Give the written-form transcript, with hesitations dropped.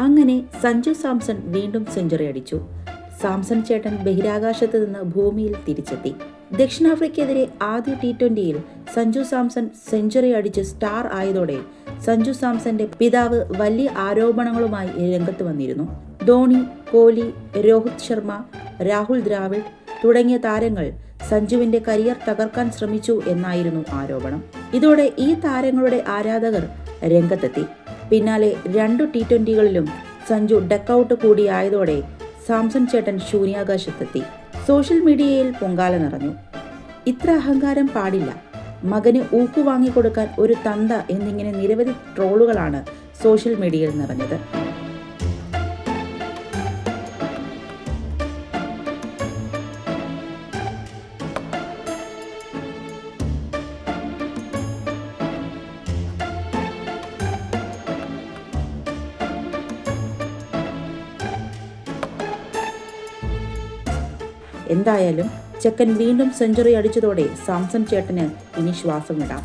അങ്ങനെ സഞ്ജു സാംസൺ വീണ്ടും സെഞ്ചുറി അടിച്ചു. സാംസൺ ചേട്ടൻ ബഹിരാകാശത്ത് നിന്ന് ഭൂമിയിൽ തിരിച്ചെത്തി. ദക്ഷിണാഫ്രിക്കയ്ക്കെതിരെ ആദ്യ T20യിൽ സഞ്ജു സാംസൺ സെഞ്ചുറി അടിച്ച് സ്റ്റാർ ആയതോടെ സഞ്ജു സാംസന്റെ പിതാവ് വലിയ ആരോപണങ്ങളുമായി രംഗത്ത് വന്നിരുന്നു. ധോണി, കോഹ്ലി, രോഹിത് ശർമ്മ, രാഹുൽ ദ്രാവിഡ് തുടങ്ങിയ താരങ്ങൾ സഞ്ജുവിന്റെ കരിയർ തകർക്കാൻ ശ്രമിച്ചു എന്നായിരുന്നു ആരോപണം. ഇതോടെ ഈ താരങ്ങളുടെ ആരാധകർ രംഗത്തെത്തി. പിന്നാലെ 2 T20കളിലും സഞ്ജു ഡക്കൌട്ട് കൂടിയായതോടെ സാംസൺ ചേട്ടൻ ശൂന്യാകാശത്തെത്തി. സോഷ്യൽ മീഡിയയിൽ പൊങ്കാല നിറഞ്ഞു. ഇത്ര അഹങ്കാരം പാടില്ല, മകന് ഊക്കു വാങ്ങിക്കൊടുക്കാൻ ഒരു തന്ത എന്നിങ്ങനെ നിരവധി ട്രോളുകളാണ് സോഷ്യൽ മീഡിയയിൽ നിറഞ്ഞത്. എന്തായാലും ചെക്കൻ വീണ്ടും സെഞ്ചുറി അടിച്ചതോടെ സാംസൺ ചേട്ടന് ഇനി ശ്വാസം വിടാം.